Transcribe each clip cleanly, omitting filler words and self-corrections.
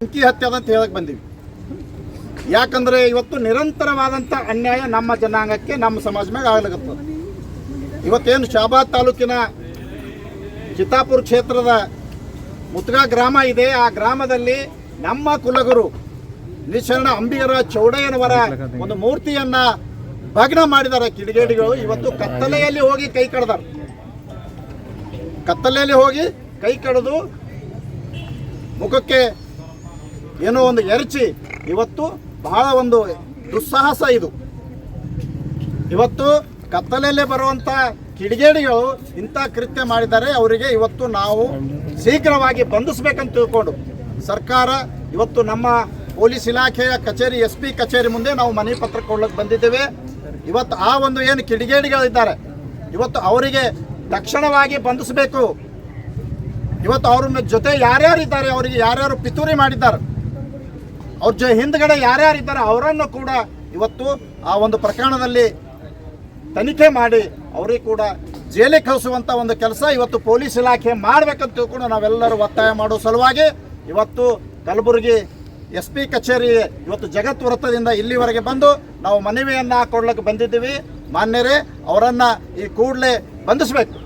ಬೆಂಕಿ ಹತ್ಯೆ ಅಂತ ಹೇಳಕ್ಕೆ ಬಂದೀವಿ. ಯಾಕಂದರೆ ಇವತ್ತು ನಿರಂತರವಾದಂಥ ಅನ್ಯಾಯ ನಮ್ಮ ಜನಾಂಗಕ್ಕೆ ನಮ್ಮ ಸಮಾಜ ಮ್ಯಾಗ ಆಗ್ಲಾಗತ್ತದ. ಇವತ್ತೇನು ಶಾಬಾದ್ ತಾಲೂಕಿನ ಚಿತ್ತಾಪುರ ಕ್ಷೇತ್ರದ ಮುತ್ಗಾ ಗ್ರಾಮ ಇದೆ, ಆ ಗ್ರಾಮದಲ್ಲಿ ನಮ್ಮ ಕುಲಗುರು ನಿಶರಣ ಅಂಬಿಗರ ಚೌಡಯ್ಯನವರ ಒಂದು ಮೂರ್ತಿಯನ್ನ ಭಗ್ನ ಮಾಡಿದ್ದಾರೆ ಕಿಡಿಗೇಡಿಗಳು. ಇವತ್ತು ಕತ್ತಲೆಯಲ್ಲಿ ಹೋಗಿ ಕೈ ಕಡ್ದಾರ, ಕತ್ತಲೆಯಲ್ಲಿ ಹೋಗಿ ಕೈ ಕಡಿದು ಮುಖಕ್ಕೆ ಏನೋ ಒಂದು ಎರಚಿ ಇವತ್ತು ಬಹಳ ಒಂದು ದುಸ್ಸಾಹಸ ಇದು. ಇವತ್ತು ಕತ್ತಲೆಯಲ್ಲೇ ಬರುವಂಥ ಕಿಡಿಗೇಡಿಗಳು ಇಂಥ ಕೃತ್ಯ ಮಾಡಿದ್ದಾರೆ. ಅವರಿಗೆ ಇವತ್ತು ನಾವು ಶೀಘ್ರವಾಗಿ ಬಂಧಿಸಬೇಕಂತ ತಿಳ್ಕೊಂಡು ಸರ್ಕಾರ ಇವತ್ತು ನಮ್ಮ ಪೊಲೀಸ್ ಇಲಾಖೆಯ ಕಚೇರಿ SP ಕಚೇರಿ ಮುಂದೆ ನಾವು ಮನವಿ ಪತ್ರ ಕೊಡ್ಲಿಕ್ಕೆ ಬಂದಿದ್ದೇವೆ. ಇವತ್ತು ಆ ಒಂದು ಏನು ಕಿಡಿಗೇಡಿಗಳಿದ್ದಾರೆ ಇವತ್ತು ಅವರಿಗೆ ತಕ್ಷಣವಾಗಿ ಬಂಧಿಸಬೇಕು. ಇವತ್ತು ಅವ್ರ ಜೊತೆ ಯಾರ್ಯಾರು ಇದ್ದಾರೆ, ಅವರಿಗೆ ಯಾರ್ಯಾರು ಪಿತೂರಿ ಮಾಡಿದ್ದಾರೆ, ಅವ್ರ ಹಿಂದ್ಗಡೆ ಯಾರ್ಯಾರಿದ್ದಾರೆ ಅವರನ್ನು ಕೂಡ ಇವತ್ತು ಆ ಒಂದು ಪ್ರಕರಣದಲ್ಲಿ ತನಿಖೆ ಮಾಡಿ ಅವರಿಗೆ ಕೂಡ ಜೈಲಿಗೆ ಕಳಿಸುವಂಥ ಒಂದು ಕೆಲಸ ಇವತ್ತು ಪೊಲೀಸ್ ಇಲಾಖೆ ಮಾಡಬೇಕಂತ ತಿಳ್ಕೊಂಡು ನಾವೆಲ್ಲರೂ ಒತ್ತಾಯ ಮಾಡೋ ಸಲುವಾಗಿ ಇವತ್ತು ಕಲಬುರಗಿ SP ಕಚೇರಿ ಇವತ್ತು ಜಗತ್ ವೃತ್ತದಿಂದ ಇಲ್ಲಿವರೆಗೆ ಬಂದು ನಾವು ಮನವಿಯನ್ನು ಕೊಡ್ಲಿಕ್ಕೆ ಬಂದಿದ್ದೀವಿ. ಮಾನ್ಯರೇ, ಅವರನ್ನು ಈ ಕೂಡಲೇ ಬಂಧಿಸಬೇಕು.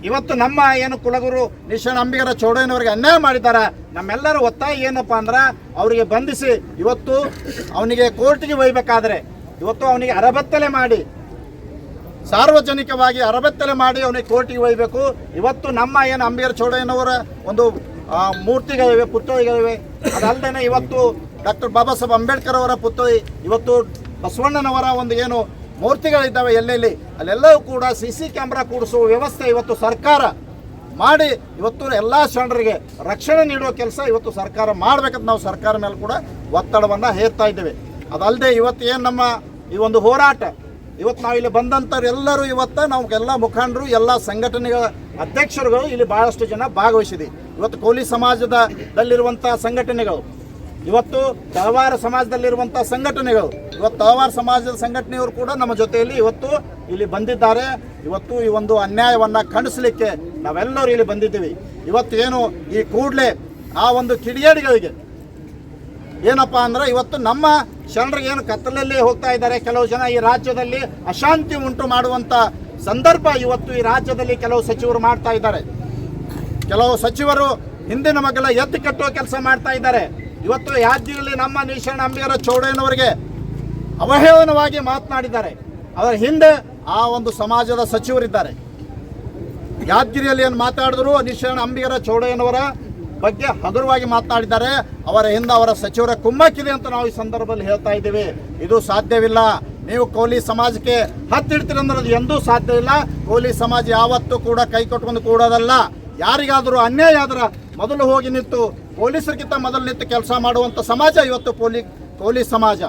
ಇವತ್ತು ನಮ್ಮ ಏನು ಕುಲಗುರು ನಿಶರಣ ಅಂಬಿಗರ ಚೌಡಯ್ಯನವರಿಗೆ ಅನ್ಯಾಯ ಮಾಡಿದ್ದಾರೆ. ನಮ್ಮೆಲ್ಲರ ಒತ್ತಾಯ ಏನಪ್ಪ ಅಂದ್ರೆ ಅವರಿಗೆ ಬಂಧಿಸಿ ಇವತ್ತು ಅವನಿಗೆ ಕೋರ್ಟಿಗೆ ಒಯ್ಯಬೇಕಾದ್ರೆ ಇವತ್ತು ಅವನಿಗೆ ಅರಬತ್ತಲೆ ಮಾಡಿ, ಸಾರ್ವಜನಿಕವಾಗಿ ಅರಬತ್ತಲೆ ಮಾಡಿ ಅವನಿಗೆ ಕೋರ್ಟಿಗೆ ಒಯ್ಯಬೇಕು. ಇವತ್ತು ನಮ್ಮ ಏನು ಅಂಬಿಗರ ಚೌಡಯ್ಯನವರ ಒಂದು ಮೂರ್ತಿಗಳಿವೆ, ಪುತ್ಥಳಿಗಳಿವೆ. ಅದಲ್ಲದೆ ಇವತ್ತು ಡಾಕ್ಟರ್ ಬಾಬಾ ಸಾಹೇಬ್ ಅಂಬೇಡ್ಕರ್ ಅವರ ಪುತ್ಥಳಿ, ಇವತ್ತು ಬಸವಣ್ಣನವರ ಒಂದು ಏನು ಮೂರ್ತಿಗಳಿದ್ದಾವೆ ಎಲ್ಲೆಲ್ಲಿ ಅಲ್ಲೆಲ್ಲವೂ ಕೂಡ CC ಕ್ಯಾಮ್ರಾ ಕೂಡಿಸುವ ವ್ಯವಸ್ಥೆ ಇವತ್ತು ಸರ್ಕಾರ ಮಾಡಿ ಇವತ್ತು ಎಲ್ಲ ಶರಣರಿಗೆ ರಕ್ಷಣೆ ನೀಡುವ ಕೆಲಸ ಇವತ್ತು ಸರ್ಕಾರ ಮಾಡಬೇಕಂತ ನಾವು ಸರ್ಕಾರ ಮೇಲೆ ಕೂಡ ಒತ್ತಡವನ್ನು ಹೇರ್ತಾ ಇದ್ದೇವೆ. ಅದಲ್ಲದೆ ಇವತ್ತು ಏನು ನಮ್ಮ ಈ ಒಂದು ಹೋರಾಟ ಇವತ್ತು ನಾವು ಇಲ್ಲಿ ಬಂದಂಥವ್ರು ಎಲ್ಲರೂ ಇವತ್ತು ನಾವು ಎಲ್ಲ ಮುಖಂಡರು ಎಲ್ಲ ಸಂಘಟನೆಗಳ ಅಧ್ಯಕ್ಷರುಗಳು ಇಲ್ಲಿ ಭಾಳಷ್ಟು ಜನ ಭಾಗವಹಿಸಿದ್ದೀವಿ. ಇವತ್ತು ಕೋಲಿ ಸಮಾಜದಲ್ಲಿರುವಂಥ ಸಂಘಟನೆಗಳು, ಇವತ್ತು ತಳವಾರ ಸಮಾಜದಲ್ಲಿರುವಂಥ ಸಂಘಟನೆಗಳು, ಇವತ್ತು ತಳವಾರ ಸಮಾಜದ ಸಂಘಟನೆಯವರು ಕೂಡ ನಮ್ಮ ಜೊತೆಯಲ್ಲಿ ಇವತ್ತು ಇಲ್ಲಿ ಬಂದಿದ್ದಾರೆ. ಇವತ್ತು ಈ ಒಂದು ಅನ್ಯಾಯವನ್ನು ಖಂಡಿಸಲಿಕ್ಕೆ ನಾವೆಲ್ಲರೂ ಇಲ್ಲಿ ಬಂದಿದ್ದೀವಿ. ಇವತ್ತು ಏನು ಈ ಕೂಡಲೇ ಆ ಒಂದು ಕಿಡಿಗೇಡಿಗಳಿಗೆ ಏನಪ್ಪ ಅಂದ್ರೆ ಇವತ್ತು ನಮ್ಮ ಶರಣರಿಗೆ ಏನು ಕತ್ತಲಲ್ಲಿ ಹೋಗ್ತಾ ಇದ್ದಾರೆ, ಕೆಲವು ಜನ ಈ ರಾಜ್ಯದಲ್ಲಿ ಅಶಾಂತಿ ಉಂಟು ಮಾಡುವಂಥ ಸಂದರ್ಭ ಇವತ್ತು ಈ ರಾಜ್ಯದಲ್ಲಿ ಕೆಲವು ಸಚಿವರು ಮಾಡ್ತಾ ಇದ್ದಾರೆ. ಕೆಲವು ಸಚಿವರು ಹಿಂದಿನ ಮಗಲ ಎದ್ದು ಕಟ್ಟುವ ಕೆಲಸ ಮಾಡ್ತಾ ಇದ್ದಾರೆ. ಇವತ್ತು ಯಾದಗಿರಿಯಲ್ಲಿ ನಮ್ಮ ನಿಶರಣ ಅಂಬಿಗರ ಚೌಡಯ್ಯನವರಿಗೆ ಅವಹೇಳನವಾಗಿ ಮಾತನಾಡಿದ್ದಾರೆ. ಅದರ ಹಿಂದೆ ಆ ಒಂದು ಸಮಾಜದ ಸಚಿವರಿದ್ದಾರೆ. ಯಾದಗಿರಿಯಲ್ಲಿ ಏನು ಮಾತಾಡಿದ್ರು ನಿಶರಣ ಅಂಬಿಗರ ಚೌಡಯ್ಯನವರ ಬಗ್ಗೆ ಹಗುರವಾಗಿ ಮಾತನಾಡಿದ್ದಾರೆ. ಅವರ ಹಿಂದೆ ಅವರ ಸಚಿವರ ಕುಮ್ಮಕ್ಕಿದೆ ಅಂತ ನಾವು ಈ ಸಂದರ್ಭದಲ್ಲಿ ಹೇಳ್ತಾ ಇದ್ದೀವಿ. ಇದು ಸಾಧ್ಯವಿಲ್ಲ. ನೀವು ಕೋಲಿ ಸಮಾಜಕ್ಕೆ ಹತ್ತಿಡ್ತೀರಿ ಅನ್ನೋದು ಎಂದೂ ಸಾಧ್ಯ ಇಲ್ಲ. ಕೋಲಿ ಸಮಾಜ ಯಾವತ್ತೂ ಕೂಡ ಕೈ ಕೊಟ್ಕೊಂಡು ಕೂಡೋದಲ್ಲ. ಯಾರಿಗಾದರೂ ಅನ್ಯಾಯ ಆದ್ರೆ ಮೊದಲು ಹೋಗಿ ನಿಂತು ಪೊಲೀಸರಿಗಿಂತ ಮೊದಲು ನಿಂತು ಕೆಲಸ ಮಾಡುವಂಥ ಸಮಾಜ ಇವತ್ತು ಕೋಲಿ ಸಮಾಜ.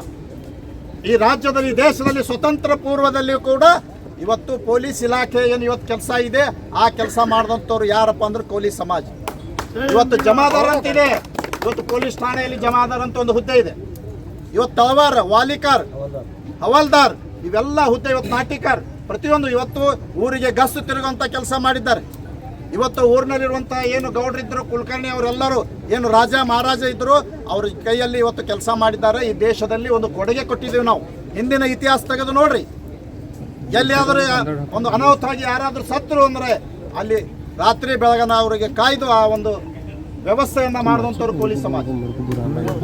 ಈ ರಾಜ್ಯದಲ್ಲಿ, ದೇಶದಲ್ಲಿ ಸ್ವತಂತ್ರ ಪೂರ್ವದಲ್ಲಿಯೂ ಕೂಡ ಇವತ್ತು ಪೊಲೀಸ್ ಇಲಾಖೆ ಏನು ಇವತ್ತು ಕೆಲಸ ಇದೆ, ಆ ಕೆಲಸ ಮಾಡಿದಂಥವ್ರು ಯಾರಪ್ಪ ಅಂದ್ರೆ ಕೋಲಿ ಸಮಾಜ. ಇವತ್ತು ಜಮಾದಾರ್ ಅಂತಿದೆ, ಇವತ್ತು ಪೊಲೀಸ್ ಠಾಣೆಯಲ್ಲಿ ಜಮಾದಾರ್ ಅಂತ ಒಂದು ಹುದ್ದೆ ಇದೆ. ಇವತ್ತು ತಳವಾರ, ವಾಲಿಕಾರ್, ಹವಾಲ್ದಾರ್ ಇವೆಲ್ಲ ಹುದ್ದೆ ಇವತ್ತು ನಾಟಿಕಾರ್ ಪ್ರತಿಯೊಂದು ಇವತ್ತು ಊರಿಗೆ ಗಸ್ತು ತಿರುಗುವಂಥ ಕೆಲಸ ಮಾಡಿದ್ದಾರೆ. ಇವತ್ತು ಊರಿನಲ್ಲಿರುವಂಥ ಏನು ಗೌಡ್ರಿದ್ದರು, ಕುಲಕರ್ಣಿ ಅವರೆಲ್ಲರೂ ಏನು ರಾಜ ಮಹಾರಾಜ ಇದ್ದರು, ಅವ್ರ ಕೈಯಲ್ಲಿ ಇವತ್ತು ಕೆಲಸ ಮಾಡಿದ್ದಾರೆ. ಈ ದೇಶದಲ್ಲಿ ಒಂದು ಕೊಡುಗೆ ಕೊಟ್ಟಿದ್ದೀವಿ ನಾವು. ಹಿಂದಿನ ಇತಿಹಾಸ ತೆಗೆದು ನೋಡ್ರಿ, ಎಲ್ಲಿಯಾದರೂ ಒಂದು ಅನಾಹುತ ಆಗಿ ಯಾರಾದರೂ ಸತ್ತರು ಅಂದರೆ ಅಲ್ಲಿ ರಾತ್ರಿ ಬೆಳಗನ ಅವರಿಗೆ ಕಾಯ್ದು ಆ ಒಂದು ವ್ಯವಸ್ಥೆಯನ್ನು ಮಾಡಿದಂಥವ್ರು ಪೊಲೀಸ್ ಸಮಾಜ.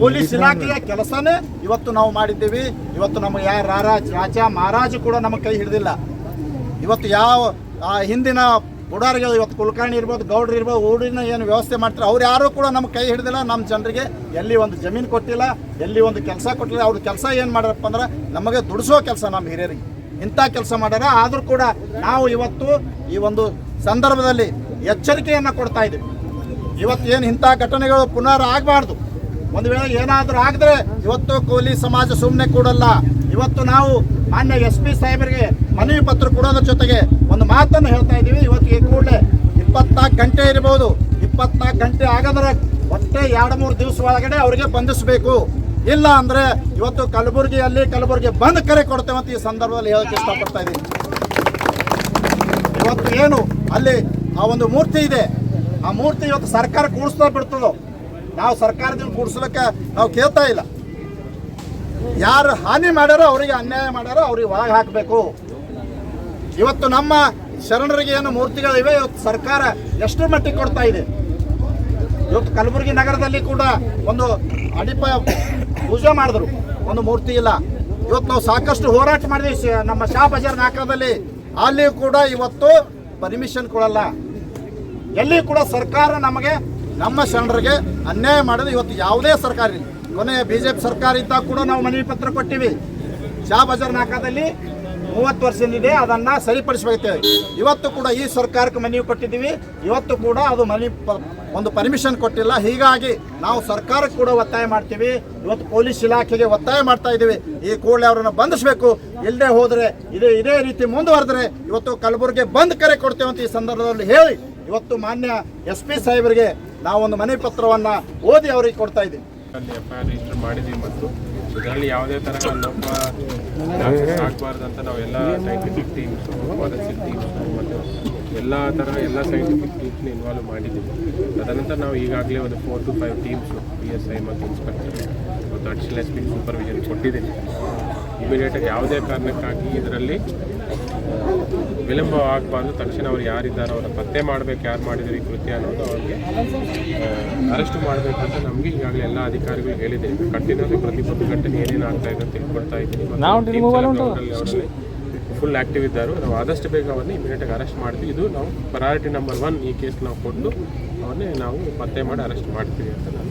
ಪೊಲೀಸ್ ಇಲಾಖೆಯ ಕೆಲಸನೇ ಇವತ್ತು ನಾವು ಮಾಡಿದ್ದೀವಿ. ಇವತ್ತು ನಮಗೆ ಯಾರು ರಾಜ ಮಹಾರಾಜ ಕೂಡ ನಮಗೆ ಕೈ ಹಿಡಿದಿಲ್ಲ. ಇವತ್ತು ಯಾವ ಹಿಂದಿನ ಪುಡಾರಿಗಳು ಇವತ್ತು ಕುಲಕರ್ಣಿ ಇರ್ಬೋದು, ಗೌಡ್ರು ಇರ್ಬೋದು, ಊರಿನ ಏನು ವ್ಯವಸ್ಥೆ ಮಾಡ್ತಾರೆ ಅವ್ರು ಯಾರೂ ಕೂಡ ನಮ್ಗೆ ಕೈ ಹಿಡಿದಿಲ್ಲ. ನಮ್ಮ ಜನರಿಗೆ ಎಲ್ಲಿ ಒಂದು ಜಮೀನು ಕೊಟ್ಟಿಲ್ಲ, ಎಲ್ಲಿ ಒಂದು ಕೆಲಸ ಕೊಟ್ಟಿಲ್ಲ. ಅವ್ರ ಕೆಲಸ ಏನು ಮಾಡ್ಯಾರಪ್ಪ ಅಂದ್ರೆ ನಮಗೆ ದುಡಿಸೋ ಕೆಲಸ, ನಮ್ಮ ಹಿರಿಯರಿಗೆ ಇಂಥ ಕೆಲಸ ಮಾಡ್ಯಾರ. ಆದರೂ ಕೂಡ ನಾವು ಇವತ್ತು ಈ ಒಂದು ಸಂದರ್ಭದಲ್ಲಿ ಎಚ್ಚರಿಕೆಯನ್ನು ಕೊಡ್ತಾ ಇದ್ದೀವಿ. ಇವತ್ತು ಏನು ಇಂಥ ಘಟನೆಗಳು ಪುನರ್ ಆಗಬಾರ್ದು. ಒಂದು ವೇಳೆ ಏನಾದರೂ ಆಗಿದ್ರೆ ಇವತ್ತು ಕೋಲಿ ಸಮಾಜ ಸುಮ್ಮನೆ ಕೂಡಲ್ಲ. ಇವತ್ತು ನಾವು ಮಾನ್ಯ SP ಸಾಹೇಬರಿಗೆ ಮನವಿ ಪತ್ರ ಕೊಡೋದ್ರ ಜೊತೆಗೆ ಒಂದು ಮಾತನ್ನು ಹೇಳ್ತಾ ಇದ್ದೀವಿ. ಇವತ್ತು ಈ ಕೂಡಲೇ 24 ಗಂಟೆ ಇರಬಹುದು, 24 ಗಂಟೆ ಆಗದ್ರೆ ಒಟ್ಟೆ 2-3 ದಿವಸ ಒಳಗಡೆ ಅವರಿಗೆ ಬಂಧಿಸಬೇಕು. ಇಲ್ಲ ಅಂದರೆ ಇವತ್ತು ಕಲಬುರಗಿ ಬಂದ್ ಕರೆ ಕೊಡ್ತೇವೆ ಅಂತ ಈ ಸಂದರ್ಭದಲ್ಲಿ ಹೇಳಕ್ಕೆ ಇಷ್ಟಪಡ್ತಾ ಇದ್ದೀನಿ. ಇವತ್ತು ಏನು ಅಲ್ಲಿ ಆ ಒಂದು ಮೂರ್ತಿ ಇದೆ, ಆ ಮೂರ್ತಿ ಇವತ್ತು ಸರ್ಕಾರ ಕೂಡಿಸ್ತಾ ಬಿಡ್ತದೋ ನಾವು ಸರ್ಕಾರದಿಂದ ಕೂಡಿಸ್ಲಿಕ್ಕೆ ನಾವು ಕೇಳ್ತಾ ಇಲ್ಲ. ಯಾರು ಹಾನಿ ಮಾಡ್ಯಾರೋ ಅವರಿಗೆ, ಅನ್ಯಾಯ ಮಾಡ್ಯಾರೋ ಅವ್ರಿಗೆ ಒಳಗೆ ಹಾಕಬೇಕು. ಇವತ್ತು ನಮ್ಮ ಶರಣರಿಗೆ ಏನು ಮೂರ್ತಿಗಳಿವೆ, ಇವತ್ತು ಸರ್ಕಾರ ಎಷ್ಟು ಮಟ್ಟಿಗೆ ಕೊಡ್ತಾ ಇದೆ. ಇವತ್ತು ಕಲಬುರಗಿ ನಗರದಲ್ಲಿ ಕೂಡ ಒಂದು ಅಡಿಪ ಪೂಜೆ ಮಾಡಿದ್ರು, ಒಂದು ಮೂರ್ತಿ ಇಲ್ಲ. ಇವತ್ತು ನಾವು ಸಾಕಷ್ಟು ಹೋರಾಟ ಮಾಡಿದ್ವಿ ನಮ್ಮ ಶಾ ಬಜಾರ್ ನಾಕದಲ್ಲಿ, ಅಲ್ಲಿಯೂ ಕೂಡ ಇವತ್ತು ಪರ್ಮಿಷನ್ ಕೊಡಲ್ಲ. ಎಲ್ಲಿ ಕೂಡ ಸರ್ಕಾರ ನಮಗೆ ನಮ್ಮ ಶರಣರಿಗೆ ಅನ್ಯಾಯ ಮಾಡೋದು ಇವತ್ತು ಯಾವುದೇ ಸರ್ಕಾರ ಇಲ್ಲ. ಕೊನೆ BJP ಸರ್ಕಾರ ಇದ್ದಾಗ ಕೂಡ ನಾವು ಮನವಿ ಪತ್ರ ಕೊಟ್ಟಿವಿ. ಶಾ ಬಜಾರ್ ನಾಕದಲ್ಲಿ 30 ವರ್ಷದಿಂದ ಅದನ್ನು ಸರಿಪಡಿಸಬೇಕೇವೆ. ಇವತ್ತು ಕೂಡ ಈ ಸರ್ಕಾರಕ್ಕೆ ಮನವಿ ಕೊಟ್ಟಿದ್ದೀವಿ, ಇವತ್ತು ಕೂಡ ಅದು ಒಂದು ಪರ್ಮಿಷನ್ ಕೊಟ್ಟಿಲ್ಲ. ಹೀಗಾಗಿ ನಾವು ಸರ್ಕಾರಕ್ಕೆ ಕೂಡ ಒತ್ತಾಯ ಮಾಡ್ತೀವಿ. ಇವತ್ತು ಪೊಲೀಸ್ ಇಲಾಖೆಗೆ ಒತ್ತಾಯ ಮಾಡ್ತಾ ಇದ್ದೀವಿ, ಈ ಕೂಡಲೇ ಅವರನ್ನು ಬಂಧಿಸಬೇಕು. ಇಲ್ಲದೆ ಹೋದರೆ ಇದೇ ರೀತಿ ಮುಂದುವರೆದ್ರೆ ಇವತ್ತು ಕಲಬುರಗಿ ಬಂದ್ ಕರೆ ಕೊಡ್ತೇವೆ ಅಂತ ಈ ಸಂದರ್ಭದಲ್ಲಿ ಹೇಳಿ, ಇವತ್ತು ಮಾನ್ಯ SP ಸಾಹೇಬರಿಗೆ ನಾವು ಒಂದು ಮನವಿ ಪತ್ರವನ್ನು ಓದಿ ಅವರಿಗೆ ಕೊಡ್ತಾ ಇದ್ದೀವಿ. ಅಲ್ಲಿ FIR ರಿಜಿಸ್ಟರ್ ಮಾಡಿದ್ದೀವಿ ಮತ್ತು ಇದರಲ್ಲಿ ಯಾವುದೇ ಥರ ಲೋಪ ಆಗಬಾರ್ದು ಅಂತ ನಾವು ಎಲ್ಲ ಸೈಂಟಿಫಿಕ್ ಟೀಮ್ಸು, ಫಾರೆನ್ಸಿಕ್ ಟೀಮ್ಸು ಮತ್ತು ಎಲ್ಲ ಸೈಂಟಿಫಿಕ್ ಟೀಮ್ಸ್ನ ಇನ್ವಾಲ್ವ್ ಮಾಡಿದ್ದೀವಿ. ತದನಂತರ ನಾವು ಈಗಾಗಲೇ ಒಂದು 4 to 5 ಟೀಮ್ಸು PSI ಮತ್ತು ಇನ್ಸ್ಪೆಕ್ಟರ್ ಮತ್ತು ಅಡಿಷನಲ್ SP ಸೂಪರ್ವಿಷನ್ ಕೊಟ್ಟಿದ್ದೀನಿ. ಇಮಿಡಿಯೇಟಾಗಿ ಯಾವುದೇ ಕಾರಣಕ್ಕಾಗಿ ಇದರಲ್ಲಿ ವಿಳಂಬ ಆಗಬಾರ್ದು. ತಕ್ಷಣ ಅವ್ರು ಯಾರಿದ್ದಾರೋ ಅವರ ಪತ್ತೆ ಮಾಡಬೇಕು, ಯಾರು ಮಾಡಿದ್ರು ಈ ಕೃತ್ಯ ಅನ್ನೋದು ಅವ್ರಿಗೆ ಅರೆಸ್ಟ್ ಮಾಡಬೇಕಂತ ನಮಗೆ ಈಗಾಗಲೇ ಎಲ್ಲ ಅಧಿಕಾರಿಗಳು ಹೇಳಿದ್ದೀವಿ. ಕಂಟಿನ್ಯೂಸ್ ಪ್ರತಿಯೊಂದು ಘಟನೆ ಏನೇನು ಆಗ್ತಾ ಇದೆ ಅಂತ ತಿಳ್ಕೊಳ್ತಾ ಇದ್ದೀನಿ. ಅವರಲ್ಲಿ ಫುಲ್ ಆ್ಯಕ್ಟಿವ್ ಇದ್ದಾರೆ. ನಾವು ಆದಷ್ಟು ಬೇಗ ಅವನ್ನ ಇಮಿಡಿಯೇಟಾಗಿ ಅರೆಸ್ಟ್ ಮಾಡ್ತೀವಿ. ಇದು ನಾವು ಪ್ರಯಾರಿಟಿ ನಂಬರ್ 1 ಈ ಕೇಸ್ ನಾವು ಕೊಟ್ಟು ಅವನ್ನೇ ನಾವು ಪತ್ತೆ ಮಾಡಿ ಅರೆಸ್ಟ್ ಮಾಡ್ತೀವಿ ಅಂತ ನಾನು